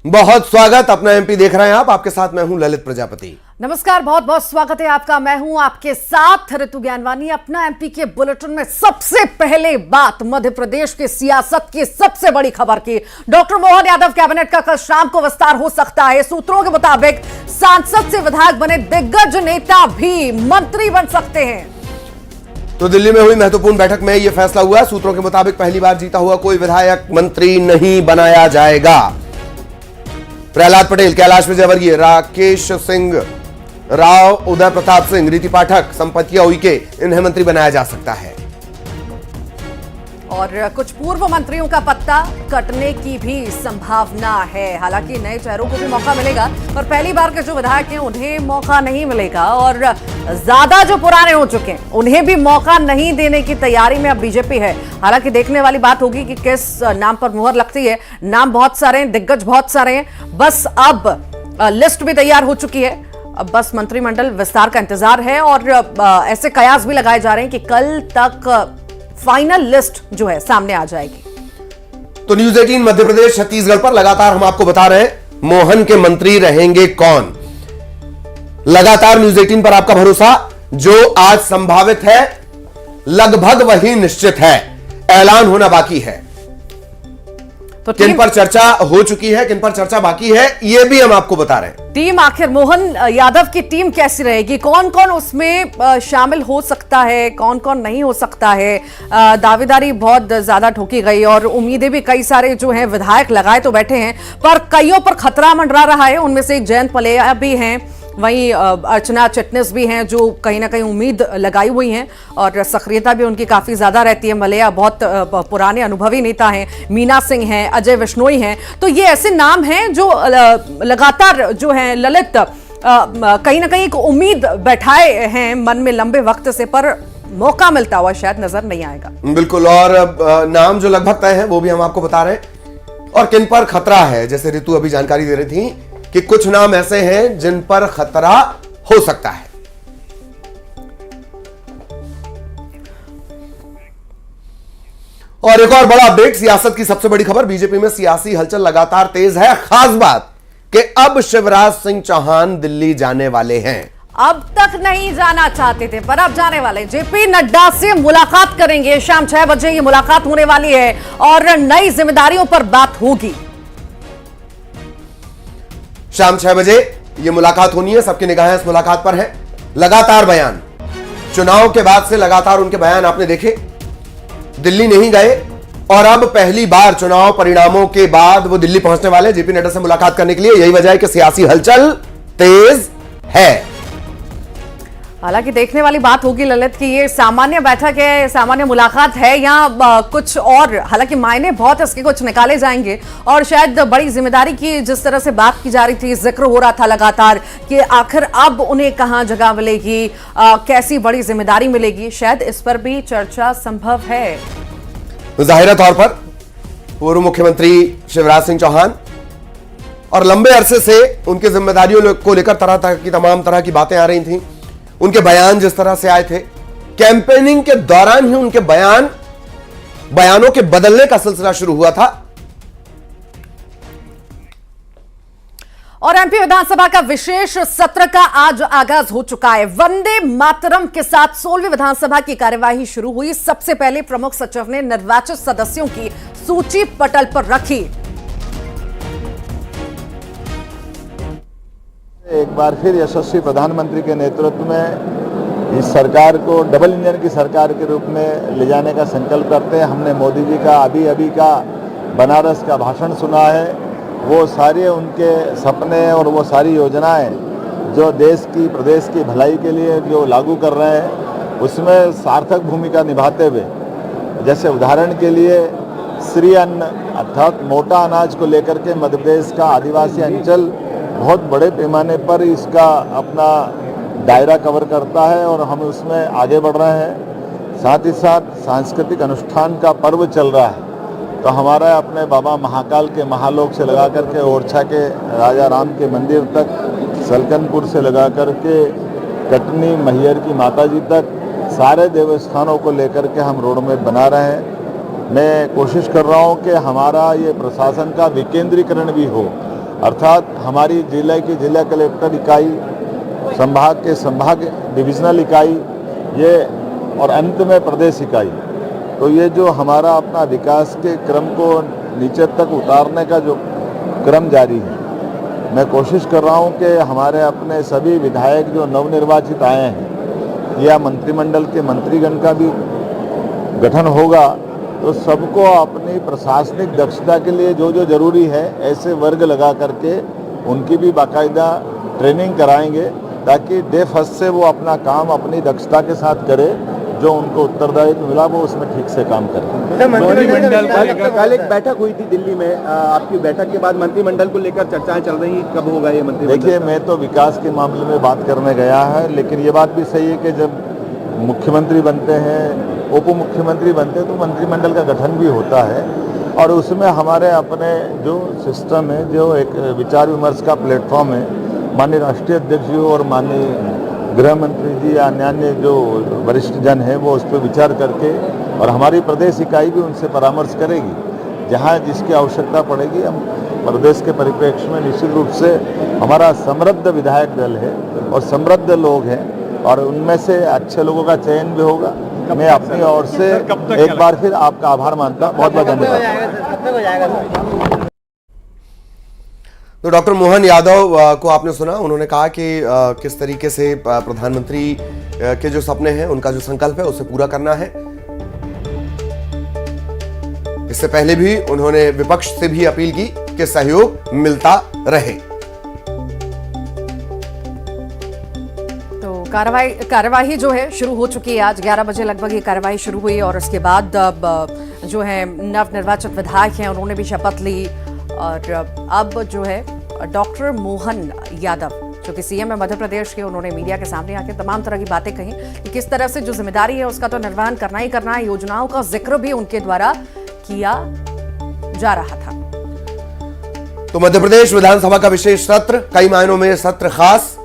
बहुत स्वागत। अपना एमपी देख रहे हैं आप, आपके साथ मैं हूं ललित प्रजापति। नमस्कार, बहुत बहुत स्वागत है आपका। मैं हूं आपके साथ ऋतु ज्ञानवानी। अपना एमपी के बुलेटिन में सबसे पहले बात मध्य प्रदेश की सियासत की सबसे बड़ी खबर की। डॉक्टर मोहन यादव कैबिनेट का कल शाम को विस्तार हो सकता है। सूत्रों के मुताबिक सांसद से विधायक बने दिग्गज नेता भी मंत्री बन सकते हैं। तो दिल्ली में हुई महत्वपूर्ण बैठक में यह फैसला हुआ। सूत्रों के मुताबिक पहली बार जीता हुआ कोई विधायक मंत्री नहीं बनाया जाएगा। प्रहलाद पटेल, कैलाश विजयवर्गीय, राकेश सिंह राव, उदय प्रताप सिंह, रीति पाठक, संपतिया उइके, इन्हें मंत्री बनाया जा सकता है। और कुछ पूर्व मंत्रियों का पत्ता कटने की भी संभावना है। हालांकि नए चेहरों को भी मौका मिलेगा, पर पहली बार के जो विधायक हैं उन्हें मौका नहीं मिलेगा। और ज्यादा जो पुराने हो चुके हैं उन्हें भी मौका नहीं देने की तैयारी में अब बीजेपी है। हालांकि देखने वाली बात होगी कि किस नाम पर मुहर लगती है। नाम बहुत सारे हैं, दिग्गज बहुत सारे हैं, बस अब लिस्ट भी तैयार हो चुकी है। अब बस मंत्रिमंडल विस्तार का इंतजार है। और ऐसे कयास भी लगाए जा रहे हैं कि कल तक फाइनल लिस्ट जो है सामने आ जाएगी। तो न्यूज 18 मध्य प्रदेश छत्तीसगढ़ पर लगातार हम आपको बता रहे हैं मोहन के मंत्री रहेंगे कौन। लगातार न्यूज 18 पर आपका भरोसा, जो आज संभावित है लगभग वही निश्चित है। ऐलान होना बाकी है। तो किन पर चर्चा हो चुकी है, किन पर चर्चा बाकी है, यह भी हम आपको बता रहे हैं। टीम, आखिर मोहन यादव की टीम कैसी रहेगी, कौन कौन उसमें शामिल हो सकता है, कौन कौन नहीं हो सकता है। दावेदारी बहुत ज्यादा ठोकी गई और उम्मीदें भी कई सारे जो हैं विधायक लगाए तो बैठे हैं, पर कईयों पर खतरा मंडरा रहा है। उनमें से एक जयंत पलेया भी हैं, वहीं अर्चना चिटनिस भी हैं जो कहीं ना कहीं उम्मीद लगाई हुई हैं और सक्रियता भी उनकी काफी ज्यादा रहती है। मलैया बहुत पुराने अनुभवी नेता हैं, मीना सिंह हैं, अजय विश्नोई हैं। तो ये ऐसे नाम हैं जो लगातार जो हैं ललित कहीं ना कहीं एक उम्मीद बैठाए हैं मन में लंबे वक्त से, पर मौका मिलता हुआ शायद नजर नहीं आएगा। बिल्कुल। और नाम जो लगभग तय है वो भी हम आपको बता रहे हैं। और किन पर खतरा है, जैसे ऋतु अभी जानकारी दे रही थी कि कुछ नाम ऐसे हैं जिन पर खतरा हो सकता है। और एक और बड़ा अपडेट, सियासत की सबसे बड़ी खबर, बीजेपी में सियासी हलचल लगातार तेज है। खास बात कि अब शिवराज सिंह चौहान दिल्ली जाने वाले हैं। अब तक नहीं जाना चाहते थे पर अब जाने वाले। जेपी नड्डा से मुलाकात करेंगे। शाम 6 बजे ये मुलाकात होने वाली है और नई जिम्मेदारियों पर बात होगी। शाम 6 बजे यह मुलाकात होनी है। सबकी निगाहें इस मुलाकात पर है। लगातार बयान, चुनाव के बाद से लगातार उनके बयान आपने देखे। दिल्ली नहीं गए और अब पहली बार चुनाव परिणामों के बाद वो दिल्ली पहुंचने वाले जेपी नड्डा से मुलाकात करने के लिए। यही वजह है कि सियासी हलचल तेज है। हालांकि देखने वाली बात होगी ललित कि ये सामान्य बैठक है, सामान्य मुलाकात है या कुछ और। हालांकि मायने बहुत इसके कुछ निकाले जाएंगे और शायद बड़ी जिम्मेदारी की जिस तरह से बात की जा रही थी, जिक्र हो रहा था लगातार कि आखिर अब उन्हें कहां जगह मिलेगी, कैसी बड़ी जिम्मेदारी मिलेगी, शायद इस पर भी चर्चा संभव है। जाहिर तौर पर पूर्व मुख्यमंत्री शिवराज सिंह चौहान और लंबे अरसे से उनकी जिम्मेदारियों को लेकर तरह तरह की तमाम तरह की बातें आ रही थी। उनके बयान जिस तरह से आए थे, कैंपेनिंग के दौरान ही उनके बयानों के बदलने का सिलसिला शुरू हुआ था। और एमपी विधानसभा का विशेष सत्र का आज आगाज हो चुका है। वंदे मातरम के साथ 16वीं विधानसभा की कार्यवाही शुरू हुई। सबसे पहले प्रमुख सचिव ने निर्वाचित सदस्यों की सूची पटल पर रखी। एक बार फिर यशस्वी प्रधानमंत्री के नेतृत्व में इस सरकार को डबल इंजन की सरकार के रूप में ले जाने का संकल्प करते हैं। हमने मोदी जी का अभी का बनारस का भाषण सुना है। वो सारे उनके सपने और वो सारी योजनाएं जो देश की प्रदेश की भलाई के लिए जो लागू कर रहे हैं, उसमें सार्थक भूमिका निभाते हुए, जैसे उदाहरण के लिए श्री अन्न अर्थात मोटा अनाज को लेकर के मध्य प्रदेश का आदिवासी अंचल बहुत बड़े पैमाने पर इसका अपना दायरा कवर करता है और हम उसमें आगे बढ़ रहे हैं। साथ ही साथ सांस्कृतिक अनुष्ठान का पर्व चल रहा है, तो हमारा अपने बाबा महाकाल के महालोक से लगा करके ओरछा के राजा राम के मंदिर तक, सलकनपुर से लगा करके कटनी मैहर की माता जी तक सारे देवस्थानों को लेकर के हम रोड मैप बना रहे हैं। मैं कोशिश कर रहा हूं कि हमारा ये प्रशासन का विकेंद्रीकरण भी हो अर्थात हमारी जिले की जिला कलेक्टर इकाई, संभाग के संभाग डिविजनल इकाई, ये और अंत में प्रदेश इकाई, तो ये जो हमारा अपना विकास के क्रम को नीचे तक उतारने का जो क्रम जारी है, मैं कोशिश कर रहा हूँ कि हमारे अपने सभी विधायक जो नवनिर्वाचित आए हैं या मंत्रिमंडल के मंत्रीगण का भी गठन होगा, तो सबको अपनी प्रशासनिक दक्षता के लिए जो जो जरूरी है ऐसे वर्ग लगा करके उनकी भी बाकायदा ट्रेनिंग कराएंगे, ताकि डे फर्स्ट से वो अपना काम अपनी दक्षता के साथ करे, जो उनको उत्तरदायित्व मिला वो उसमें ठीक से काम करें। मंत्रिमंडल कल एक बैठक हुई थी दिल्ली में, आपकी बैठक के बाद मंत्रिमंडल को लेकर चर्चाएं चल रही, कब होगा ये मंत्रिमंडल? देखिए, मैं तो विकास के मामले में बात करने गया है, लेकिन ये बात भी सही है कि जब मुख्यमंत्री बनते हैं, उप मुख्यमंत्री बनते हैं, तो मंत्रिमंडल का गठन भी होता है और उसमें हमारे अपने जो सिस्टम है, जो एक विचार विमर्श का प्लेटफॉर्म है, माननीय राष्ट्रीय अध्यक्ष जी और माननीय गृह मंत्री जी या अन्य जो वरिष्ठ जन हैं वो उस पर विचार करके, और हमारी प्रदेश इकाई भी उनसे परामर्श करेगी। जहाँ जिसकी आवश्यकता पड़ेगी, हम प्रदेश के परिप्रेक्ष्य में निश्चित रूप से हमारा समृद्ध विधायक दल है और समृद्ध लोग हैं और उनमें से अच्छे लोगों का चयन भी होगा। मैं अपनी ओर से एक बार फिर आपका आभार मानता हूँ। बहुत बहुत धन्यवाद। तो डॉक्टर मोहन यादव को आपने सुना, उन्होंने कहा कि किस तरीके से प्रधानमंत्री के जो सपने हैं, उनका जो संकल्प है उसे पूरा करना है। इससे पहले भी उन्होंने विपक्ष से भी अपील की कि सहयोग मिलता रहे। तो कार्यवाही जो है शुरू हो चुकी है। आज 11 बजे लगभग ये कार्यवाही शुरू हुई और उसके बाद अब जो है नवनिर्वाचित विधायक हैं उन्होंने भी शपथ ली। और अब जो है डॉक्टर मोहन यादव जो कि सीएम है मध्य प्रदेश के, उन्होंने मीडिया के सामने आकर तमाम तरह की बातें कही कि किस तरह से जो जिम्मेदारी है उसका तो निर्वहन करना ही करना है। योजनाओं का जिक्र भी उनके द्वारा किया जा रहा था। तो मध्य प्रदेश विधानसभा का विशेष सत्र, कई मायनों में सत्र खास।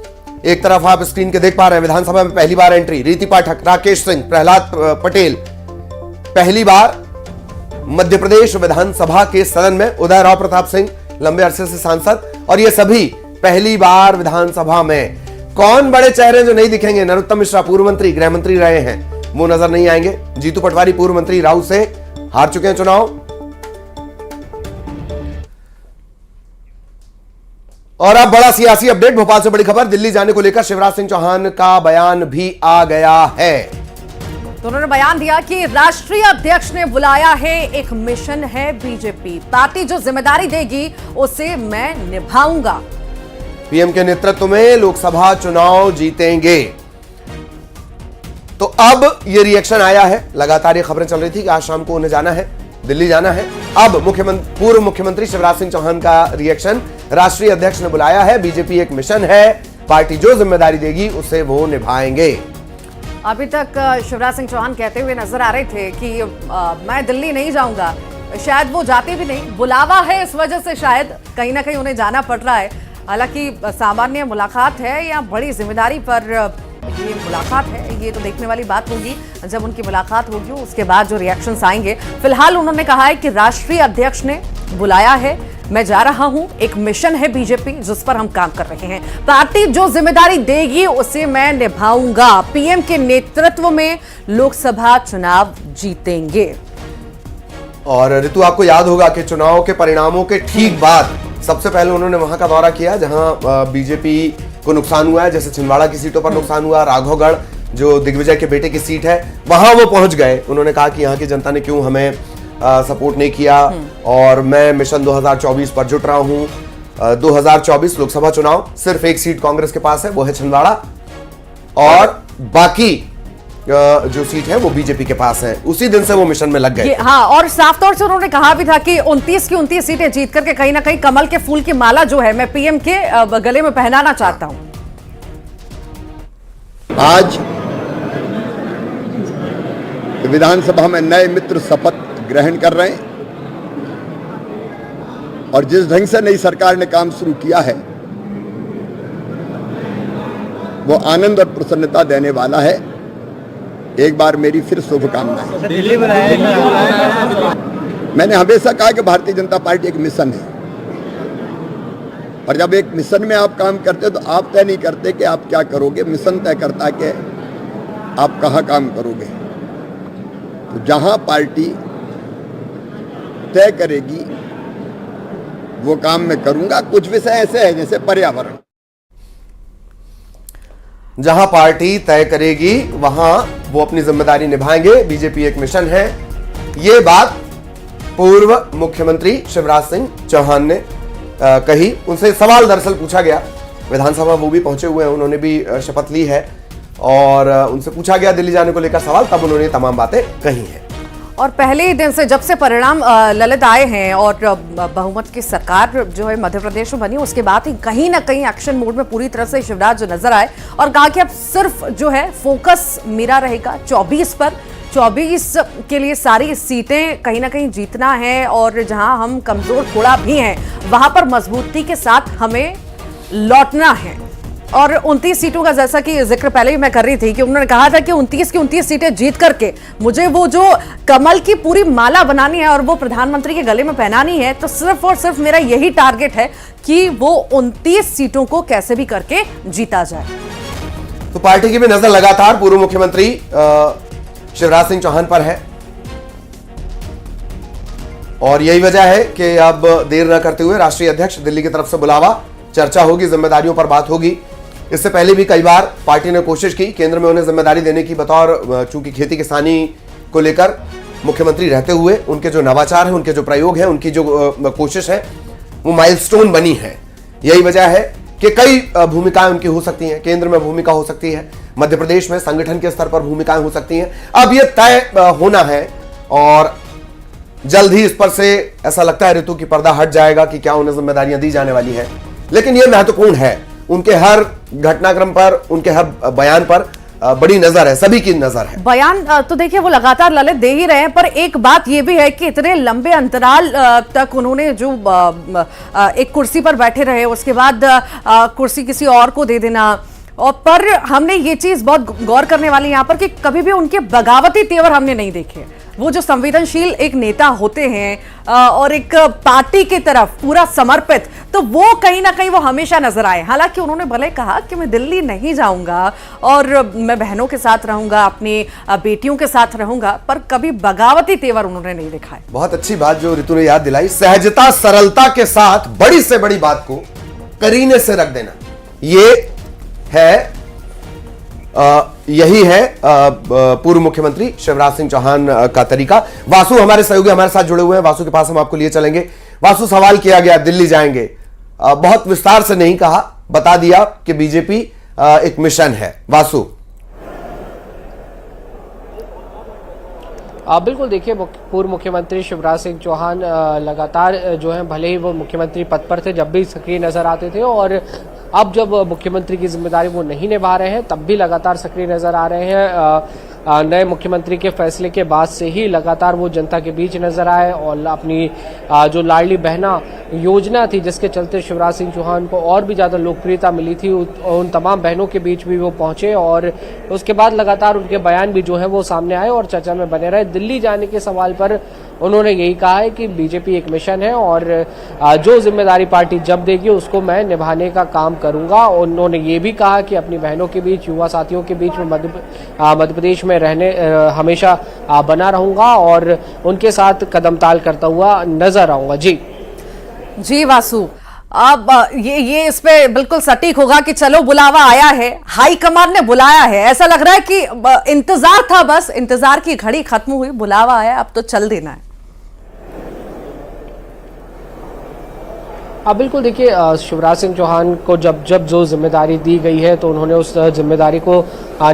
एक तरफ आप स्क्रीन के देख पा रहे हैं, विधानसभा में पहली बार एंट्री रीति पाठक, राकेश सिंह, प्रहलाद पटेल, पहली बार मध्य प्रदेश विधानसभा के सदन में उदय राव प्रताप सिंह, लंबे अरसे से सांसद, और ये सभी पहली बार विधानसभा में। कौन बड़े चेहरे जो नहीं दिखेंगे? नरोत्तम मिश्रा पूर्व मंत्री, गृह मंत्री रहे हैं, वो नजर नहीं आएंगे। जीतू पटवारी पूर्व मंत्री राऊ से हार चुके हैं चुनाव। और अब बड़ा सियासी अपडेट, भोपाल से बड़ी खबर, दिल्ली जाने को लेकर शिवराज सिंह चौहान का बयान भी आ गया है। तो उन्होंने बयान दिया कि राष्ट्रीय अध्यक्ष ने बुलाया है, एक मिशन है बीजेपी, पार्टी जो जिम्मेदारी देगी उसे मैं निभाऊंगा। पीएम के नेतृत्व में लोकसभा चुनाव जीतेंगे। तो अब ये रिएक्शन आया है। लगातार ये खबरें चल रही थी कि आज शाम को उन्हें जाना है, दिल्ली जाना है। अब पूर्व मुख्यमंत्री शिवराज सिंह चौहान का रिएक्शन, राष्ट्रीय अध्यक्ष ने बुलाया है, बीजेपी एक मिशन है, पार्टी जो जिम्मेदारी देगी उसे वो निभाएंगे। अभी तक शिवराज सिंह चौहान कहते हुए नजर आ रहे थे कि मैं दिल्ली नहीं जाऊंगा, शायद वो जाते भी नहीं, बुलावा है इस वजह से शायद कहीं ना कहीं उन्हें जाना पड़ रहा है। हालांकि सामान्य मुलाकात है या बड़ी जिम्मेदारी पर ये मुलाकात है, ये तो देखने वाली बात होगी। जब उनकी मुलाकात होगी उसके बाद जो रिएक्शंस आएंगे। फिलहाल उन्होंने कहा है कि राष्ट्रीय अध्यक्ष ने बुलाया है, मैं जा रहा हूं, एक मिशन है बीजेपी जिस पर हम काम कर रहे हैं, पार्टी जो जिम्मेदारी देगी उसे मैं निभाऊंगा, पीएम के नेतृत्व में लोकसभा चुनाव जीतेंगे। और ऋतु, आपको याद होगा कि चुनाव के परिणामों के ठीक बाद सबसे पहले उन्होंने वहां का दौरा किया जहां बीजेपी को नुकसान हुआ है। जैसे छिंदवाड़ा की सीटों पर नुकसान हुआ, राघवगढ़ जो दिग्विजय के बेटे की सीट है वहां वो पहुंच गए। उन्होंने कहा कि यहाँ की जनता ने क्यों हमें सपोर्ट नहीं किया और मैं मिशन 2024 पर जुट रहा हूं। 2024 लोकसभा चुनाव, सिर्फ एक सीट कांग्रेस के पास है, वो है छिंदवाड़ा, और बाकी जो सीट है वो बीजेपी के पास है। उसी दिन से वो मिशन में लग गए। हाँ, और साफ तौर से उन्होंने कहा भी था कि 29 की 29 सीटें जीत करके कहीं ना कहीं कमल के फूल की माला जो है मैं पीएम के गले में पहनाना चाहता हूं। आज विधानसभा में नए मित्र शपथ ग्रहण कर रहे हैं और जिस ढंग से नई सरकार ने काम शुरू किया है वो आनंद और प्रसन्नता देने वाला है। एक बार मेरी फिर शुभकामनाएं। मैंने हमेशा कहा कि भारतीय जनता पार्टी एक मिशन है और जब एक मिशन में आप काम करते हो तो आप तय नहीं करते कि आप क्या करोगे, मिशन तय करता है कि आप कहाँ काम करोगे। तो जहाँ पार्टी तय करेगी वो काम मैं करूंगा। कुछ विषय ऐसे हैं जैसे पर्यावरण, जहां पार्टी तय करेगी वहां वो अपनी जिम्मेदारी निभाएंगे। बीजेपी एक मिशन है, ये बात पूर्व मुख्यमंत्री शिवराज सिंह चौहान ने कही। उनसे सवाल दरअसल पूछा गया, विधानसभा वो भी पहुंचे हुए हैं, उन्होंने भी शपथ ली है और उनसे पूछा गया दिल्ली जाने को लेकर सवाल, तब उन्होंने तमाम बातें कही हैं। और पहले ही दिन से जब से परिणाम ललित आए हैं और बहुमत की सरकार जो है मध्य प्रदेश में बनी, उसके बाद ही कहीं ना कहीं एक्शन मोड में पूरी तरह से शिवराज नजर आए और कहा कि अब सिर्फ जो है फोकस मेरा रहेगा 24 पर। 24 के लिए सारी सीटें कहीं ना कहीं जीतना है और जहां हम कमजोर थोड़ा भी हैं वहां पर मजबूती के साथ हमें लौटना है। और 29 सीटों का जैसा कि जिक्र पहले ही मैं कर रही थी कि उन्होंने कहा था कि 29 की 29 सीटें जीत करके मुझे वो जो कमल की पूरी माला बनानी है और वो प्रधानमंत्री के गले में पहनानी है, तो सिर्फ और सिर्फ मेरा यही टारगेट है कि वो 29 सीटों को कैसे भी करके जीता जाए। तो पार्टी की भी नजर लगातार पूर्व मुख्यमंत्री शिवराज सिंह चौहान पर है और यही वजह है कि अब देर न करते हुए राष्ट्रीय अध्यक्ष दिल्ली की तरफ से बुलावा, चर्चा होगी, जिम्मेदारियों पर बात होगी। इससे पहले भी कई बार पार्टी ने कोशिश की केंद्र में उन्हें जिम्मेदारी देने की, बतौर चूंकि खेती किसानी को लेकर मुख्यमंत्री रहते हुए उनके जो नवाचार हैं, उनके जो प्रयोग हैं, उनकी जो कोशिश है वो माइलस्टोन बनी है। यही वजह है कि कई भूमिकाएं उनकी हो सकती हैं, केंद्र में भूमिका हो सकती है, मध्य प्रदेश में संगठन के स्तर पर भूमिकाएं हो सकती हैं। अब यह तय होना है और जल्द ही इस पर से ऐसा लगता है ऋतु की पर्दा हट जाएगा कि क्या उन्हें जिम्मेदारियां दी जाने वाली है। लेकिन यह महत्वपूर्ण है, उनके हर घटनाक्रम पर, उनके हर बयान पर बड़ी नजर है, सभी की नजर है। बयान तो देखिए वो लगातार ललित दे ही रहे हैं, पर एक बात ये भी है कि इतने लंबे अंतराल तक उन्होंने जो एक कुर्सी पर बैठे रहे, उसके बाद कुर्सी किसी और को दे देना, और पर हमने ये चीज बहुत गौर करने वाली यहाँ पर कि कभी भी उनके बगावती तेवर हमने नहीं देखे। वो जो संवेदनशील एक नेता होते हैं और एक पार्टी की तरफ पूरा समर्पित, तो वो कहीं ना कहीं वो हमेशा नजर आए। हालांकि उन्होंने भले कहा कि मैं दिल्ली नहीं जाऊंगा और मैं बहनों के साथ रहूंगा, अपनी बेटियों के साथ रहूंगा, पर कभी बगावती तेवर उन्होंने नहीं दिखाए। बहुत अच्छी बात जो ऋतु ने याद दिलाई, सहजता सरलता के साथ बड़ी से बड़ी बात को करीने से रख देना, ये है यही है पूर्व मुख्यमंत्री शिवराज सिंह चौहान का तरीका। वासु हमारे सहयोगी हमारे साथ जुड़े हुए हैं, वासु के पास हम आपको लिए चलेंगे। वासु, सवाल किया गया दिल्ली जाएंगे, बहुत विस्तार से नहीं कहा, बता दिया कि बीजेपी एक मिशन है। वासु, बिल्कुल, देखिए पूर्व मुख्यमंत्री शिवराज सिंह चौहान लगातार जो है, भले ही वो मुख्यमंत्री पद पर थे जब भी सक्रिय नजर आते थे, और अब जब मुख्यमंत्री की जिम्मेदारी वो नहीं निभा रहे हैं तब भी लगातार सक्रिय नजर आ रहे हैं। नए मुख्यमंत्री के फैसले के बाद से ही लगातार वो जनता के बीच नजर आए और अपनी जो लाडली बहना योजना थी जिसके चलते शिवराज सिंह चौहान को और भी ज़्यादा लोकप्रियता मिली थी, उन तमाम बहनों के बीच भी वो पहुंचे और उसके बाद लगातार उनके बयान भी जो है वो सामने आए और चर्चा में बने रहे। दिल्ली जाने के सवाल पर उन्होंने यही कहा है कि बीजेपी एक मिशन है और जो जिम्मेदारी पार्टी जब देगी उसको मैं निभाने का काम करूंगा। उन्होंने ये भी कहा कि अपनी बहनों के बीच, युवा साथियों के बीच में मध्य प्रदेश में रहने हमेशा बना रहूंगा और उनके साथ कदम ताल करता हुआ नजर आऊंगा। जी वासु, अब ये इस पे बिल्कुल सटीक होगा कि चलो बुलावा आया है, हाई कमान ने बुलाया है, ऐसा लग रहा है कि इंतजार था, बस इंतजार की घड़ी खत्म हुई, बुलावा आया, अब तो चल देना है। बिल्कुल, देखिए शिवराज सिंह चौहान को जब जो जिम्मेदारी दी गई है तो उन्होंने उस जिम्मेदारी को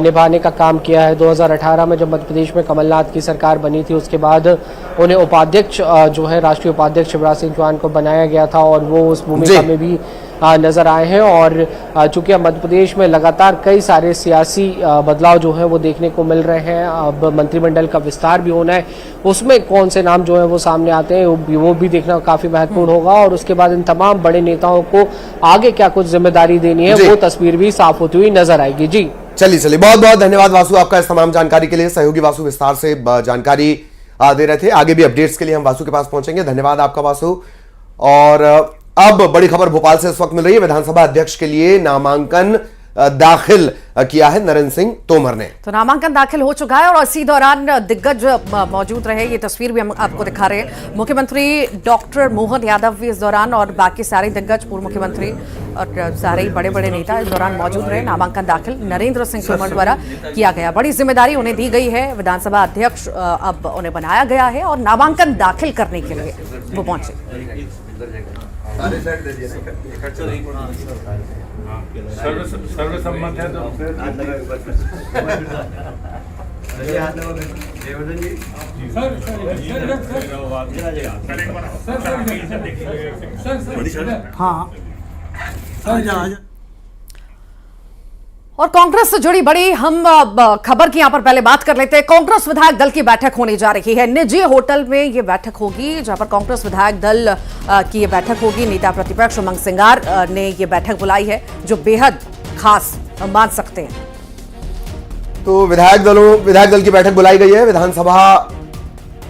निभाने का काम किया है। 2018 में जब मध्य प्रदेश में कमलनाथ की सरकार बनी थी उसके बाद उन्हें उपाध्यक्ष जो है राष्ट्रीय उपाध्यक्ष शिवराज सिंह चौहान को बनाया गया था और वो उस भूमिका में भी नजर आए हैं। और चूंकि अब मध्य प्रदेश में लगातार कई सारे सियासी बदलाव जो है वो देखने को मिल रहे हैं, अब मंत्रिमंडल का विस्तार भी होना है, उसमें कौन से नाम जो है वो सामने आते हैं वो भी देखना काफी महत्वपूर्ण होगा और उसके बाद इन तमाम बड़े नेताओं को आगे क्या कुछ जिम्मेदारी देनी है वो तस्वीर भी साफ होती हुई नजर आएगी। जी चलिए बहुत बहुत धन्यवाद वासु आपका इस तमाम जानकारी के लिए। सहयोगी वासु विस्तार से जानकारी दे रहे थे, आगे भी अपडेट्स के लिए हम वासु के पास पहुंचेंगे। धन्यवाद आपका वासु। और अब बड़ी खबर भोपाल से इस वक्त मिल रही है। विधानसभा अध्यक्ष के लिए नामांकन दाखिल किया है नरेंद्र सिंह तोमर ने। तो नामांकन दाखिल हो चुका है और इसी दौरान दिग्गज मौजूद रहे। ये तस्वीर भी हम आपको दिखा रहे हैं। मुख्यमंत्री डॉक्टर मोहन यादव भी इस दौरान और बाकी सारे दिग्गज, पूर्व मुख्यमंत्री और सारे ही बड़े बड़े नेता इस दौरान मौजूद रहे। नामांकन दाखिल नरेंद्र सिंह तोमर द्वारा किया गया। बड़ी जिम्मेदारी उन्हें दी गई है। विधानसभा अध्यक्ष अब उन्हें बनाया गया है और नामांकन दाखिल करने के लिए वो पहुंचे। सर्वसम्मत है तो और कांग्रेस से जुड़ी बड़ी हम खबर की यहां पर पहले बात कर लेते हैं। कांग्रेस विधायक दल की बैठक होने जा रही है। निजी होटल में यह बैठक होगी, जहां पर कांग्रेस विधायक दल की यह बैठक होगी। नेता प्रतिपक्ष उमंग सिंगार ने यह बैठक बुलाई है, जो बेहद खास मान सकते हैं। तो विधायक दल की बैठक बुलाई गई है। विधानसभा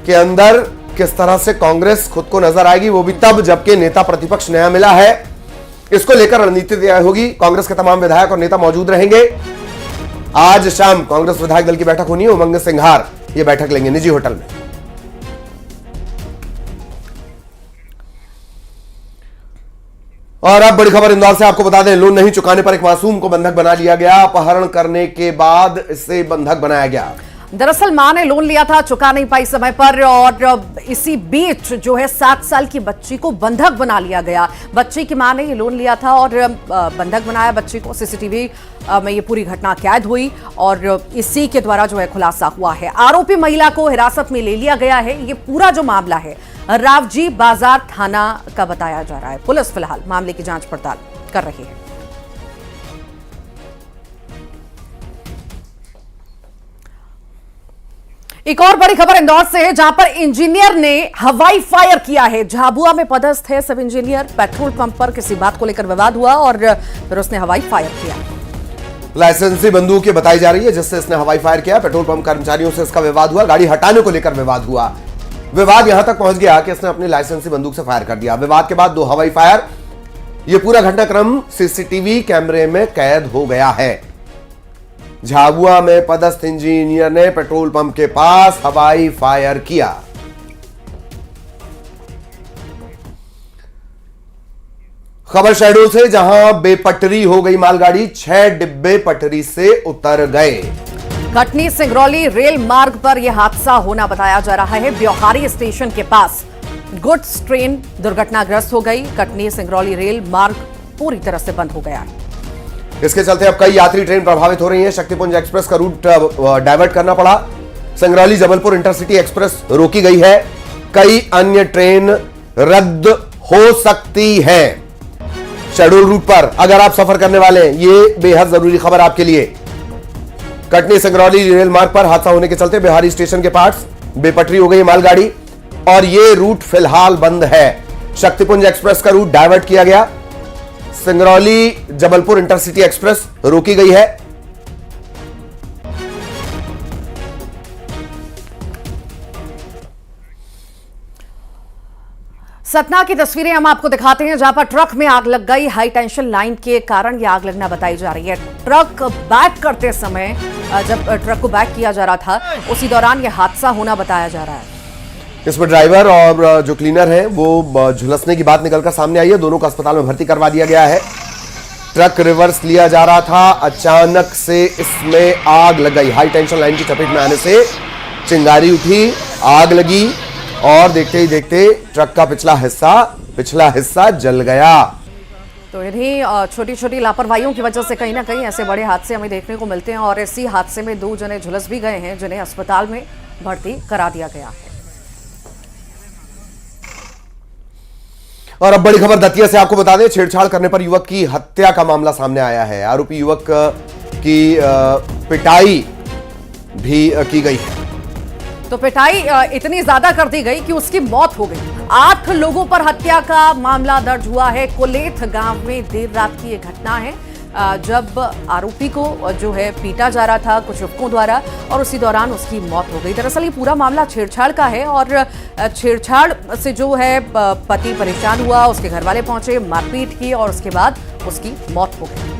के अंदर किस तरह से कांग्रेस खुद को नजर आएगी, वो भी तब जबकि नेता प्रतिपक्ष नया मिला है। इसको लेकर रणनीति तैयार होगी। कांग्रेस के तमाम विधायक और नेता मौजूद रहेंगे। आज शाम कांग्रेस विधायक दल की बैठक होनी है। उमंग सिंघार ये बैठक लेंगे निजी होटल में। और अब बड़ी खबर इंदौर से आपको बता दें, लोन नहीं चुकाने पर एक मासूम को बंधक बना लिया गया। अपहरण करने के बाद इसे बंधक बनाया गया। दरअसल मां ने लोन लिया था, चुका नहीं पाई समय पर, और इसी बीच जो है 7 साल की बच्ची को बंधक बना लिया गया। बच्ची की मां ने ये लोन लिया था और बंधक बनाया बच्ची को। सीसीटीवी में ये पूरी घटना कैद हुई और इसी के द्वारा जो है खुलासा हुआ है। आरोपी महिला को हिरासत में ले लिया गया है। ये पूरा जो मामला है रावजी बाजार थाना का बताया जा रहा है। पुलिस फिलहाल मामले की जांच पड़ताल कर रही है। एक और बड़ी खबर इंदौर से है, जहां पर इंजीनियर ने हवाई फायर किया है। झाबुआ में पदस्थ है सब इंजीनियर। पेट्रोल पंप पर किसी बात को लेकर विवाद हुआ और फिर उसने हवाई फायर किया। लाइसेंसी बंदूक ये बताई जा रही है जिससे इसने हवाई फायर किया। पेट्रोल पंप कर्मचारियों से इसका विवाद हुआ। गाड़ी हटाने को लेकर विवाद हुआ। विवाद यहां तक पहुंच गया कि इसने अपनी लाइसेंसी बंदूक से फायर कर दिया। विवाद के बाद 2 हवाई फायर। यह पूरा घटनाक्रम सीसीटीवी कैमरे में कैद हो गया है। झाबुआ में पदस्थ इंजीनियर ने पेट्रोल पंप के पास हवाई फायर किया। खबर शहडोल से, जहां बेपटरी हो गई मालगाड़ी। 6 डिब्बे पटरी से उतर गए। कटनी सिंगरौली रेल मार्ग पर यह हादसा होना बताया जा रहा है। ब्योहारी स्टेशन के पास गुड्स ट्रेन दुर्घटनाग्रस्त हो गई। कटनी सिंगरौली रेल मार्ग पूरी तरह से बंद हो गया है। इसके चलते अब कई यात्री ट्रेन प्रभावित हो रही हैं। शक्तिपुंज एक्सप्रेस का रूट डाइवर्ट करना पड़ा। सिंगरौली जबलपुर इंटरसिटी एक्सप्रेस रोकी गई है। कई अन्य ट्रेन रद्द हो सकती है। शेड्यूल रूट पर अगर आप सफर करने वाले हैं, ये बेहद जरूरी खबर आपके लिए। कटनी सिंगरौली रेल मार्ग पर हादसा होने के चलते बिहारी स्टेशन के पास बेपटरी हो गई मालगाड़ी और ये रूट फिलहाल बंद है। शक्तिपुंज एक्सप्रेस का रूट डाइवर्ट किया गया। सिंगरौली जबलपुर इंटरसिटी एक्सप्रेस रोकी गई है। सतना की तस्वीरें हम आपको दिखाते हैं, जहां पर ट्रक में आग लग गई। हाई टेंशन लाइन के कारण यह आग लगना बताई जा रही है। ट्रक बैक करते समय जब ट्रक को बैक किया जा रहा था, उसी दौरान यह हादसा होना बताया जा रहा है। इसमें ड्राइवर और जो क्लीनर है वो झुलसने की बात निकलकर सामने आई है। दोनों को अस्पताल में भर्ती करवा दिया गया है। ट्रक रिवर्स लिया जा रहा था, अचानक से इसमें आग लग गई। हाई टेंशन लाइन की चपेट में आने से चिंगारी उठी, आग लगी और देखते ही देखते ट्रक का पिछला हिस्सा जल गया। तो इन्हीं छोटी छोटी लापरवाहियों की वजह से कहीं ना कहीं ऐसे बड़े हादसे हमें देखने को मिलते हैं और इसी हादसे में 2 जने झुलस भी गए हैं, जिन्हें अस्पताल में भर्ती करा दिया गया है। और अब बड़ी खबर दतिया से आपको बता दें, छेड़छाड़ करने पर युवक की हत्या का मामला सामने आया है। आरोपी युवक की पिटाई भी की गई है। तो पिटाई इतनी ज्यादा कर दी गई कि उसकी मौत हो गई। 8 लोगों पर हत्या का मामला दर्ज हुआ है। कोलेथ गांव में देर रात की यह घटना है। जब आरोपी को जो है पीटा जा रहा था कुछ युवकों द्वारा और उसी दौरान उसकी मौत हो गई। दरअसल ये पूरा मामला छेड़छाड़ का है और छेड़छाड़ से जो है पति परेशान हुआ, उसके घर वाले पहुंचे, मारपीट की और उसके बाद उसकी मौत हो गई।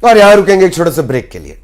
और यहां रुकेंगे एक छोटे से ब्रेक के लिए।